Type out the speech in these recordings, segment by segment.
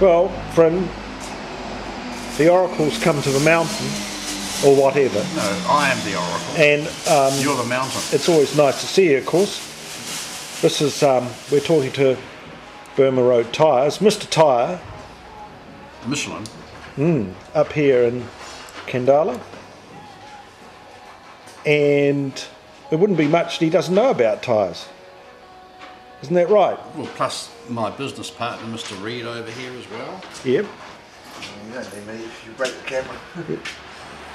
Well, Vryn, the oracles come to the mountain, or whatever. No, I am the oracle. And you're the mountain. It's always nice to see you, of course. This is, we're talking to Burma Road Tyres, Mr. Tyre. Michelin. Up here in Kandala. And there wouldn't be much that he doesn't know about tyres. Isn't that right? Well, plus my business partner, Mr. Reed, over here as well. Yep. You don't need me if you break the camera.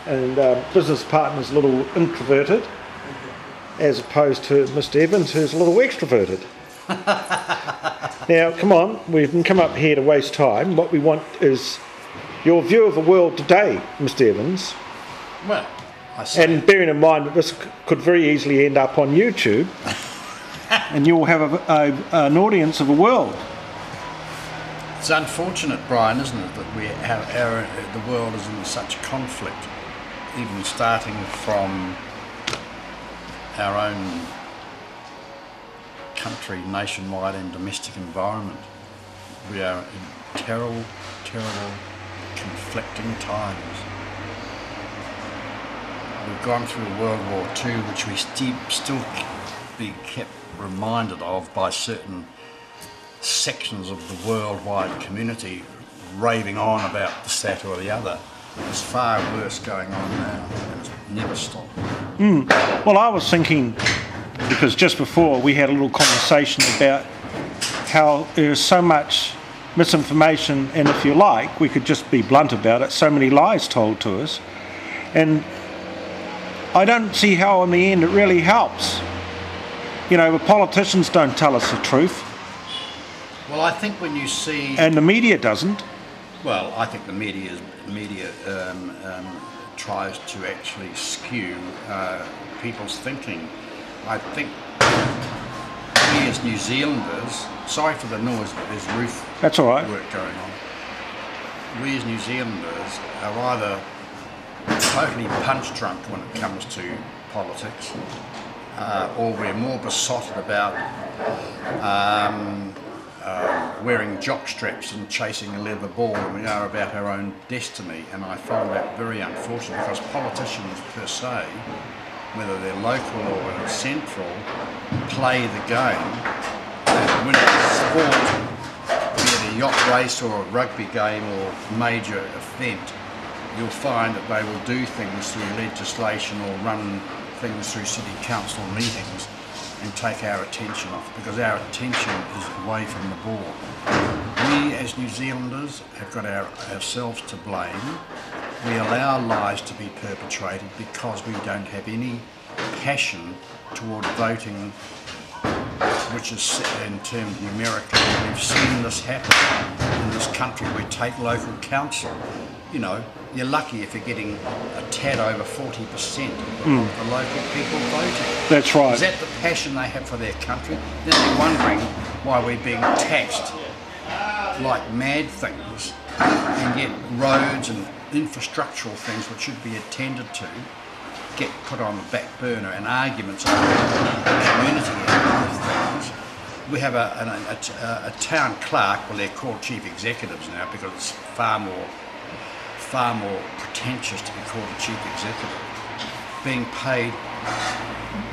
And business partner's a little introverted, as opposed to Mr. Evans, who's a little extroverted. Now, come on, we haven't come up here to waste time. What we want is your view of the world today, Mr. Evans. Well, I see. And bearing in mind that this could very easily end up on YouTube, and you'll have an audience of the world. It's unfortunate, Brian, isn't it, that the world is in such conflict, even starting from our own country, nationwide and domestic environment. We are in terrible, terrible, conflicting times. We've gone through World War II, which we still be kept reminded of by certain sections of the worldwide community raving on about this, that or the other. There's far worse going on now, and it's never stopped. Well, I was thinking, because just before we had a little conversation about how there's so much misinformation, and if you like, we could just be blunt about it, so many lies told to us, and I don't see how in the end it really helps. You know, the politicians don't tell us the truth. Well, I think when you see... And the media doesn't. Well, I think the media tries to actually skew people's thinking. I think we as New Zealanders, sorry for the noise, but there's roof That's all right. work going on. We as New Zealanders are either totally punch drunk when it comes to politics, or we're more besotted about wearing jock straps and chasing a leather ball than we are about our own destiny, and I find that very unfortunate, because politicians per se, whether they're local or central, play the game. And when it's sport, be it a yacht race or a rugby game or major event, you'll find that they will do things through legislation or run things through city council meetings and take our attention off, because our attention is away from the ball. We as New Zealanders have got ourselves to blame. We allow lies to be perpetrated because we don't have any passion toward voting, which is in terms numerically. We've seen this happen in this country. We take local council. You know, you're lucky if you're getting a tad over 40% of the local people voting. That's right. Is that the passion they have for their country? Then they're wondering why we're being taxed like mad things, and yet roads and infrastructural things which should be attended to get put on the back burner, and arguments over community and other things. We have a town clerk, well, they're called chief executives now because it's far more pretentious to be called a chief executive, being paid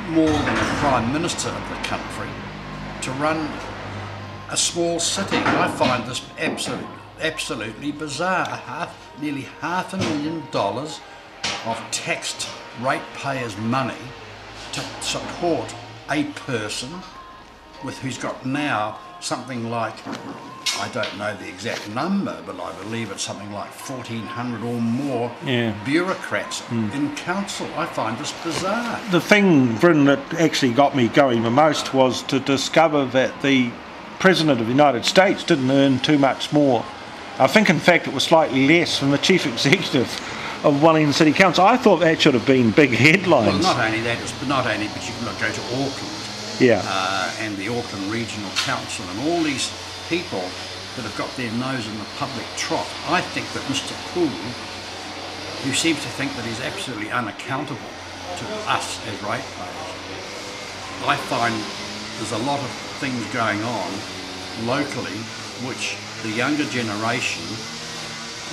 more than the Prime Minister of the country to run a small city. I find this absolutely bizarre. Nearly $500,000 of taxed ratepayers' money to support a person who's got now something like, I don't know the exact number, but I believe it's something like 1,400 or more bureaucrats in council. I find this bizarre. The thing, Vryn, that actually got me going the most was to discover that the President of the United States didn't earn too much more. I think, in fact, it was slightly less than the Chief Executive of Wellington City Council. I thought that should have been big headlines. Well, not only that, but you can go to Auckland. And the Auckland Regional Council and all these people that have got their nose in the public trough. I think that Mr. Poole, who seems to think that he's absolutely unaccountable to us as ratepayers, I find there's a lot of things going on locally which the younger generation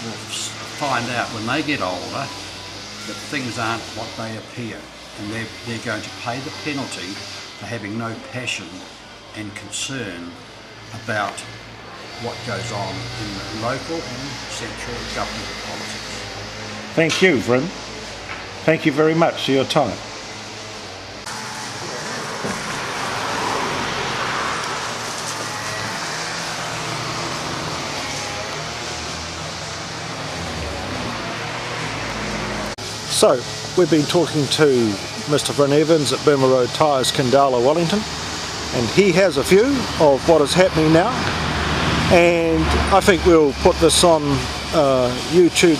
will find out when they get older that things aren't what they appear, and they're going to pay the penalty for having no passion and concern about what goes on in the local and central government politics. Thank you, Vryn. Thank you very much for your time. So, we've been talking to Mr. Vryn Evans at Burma Road Tyres, Kandala, Wellington, and he has a view of what is happening now, and I think we'll put this on YouTube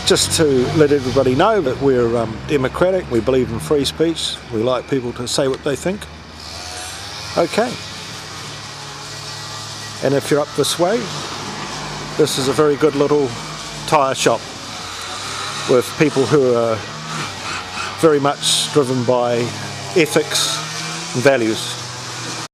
just to let everybody know that we're democratic, we believe in free speech, we like people to say what they think. Okay, and if you're up this way, this is a very good little tyre shop with people who are very much driven by ethics and values.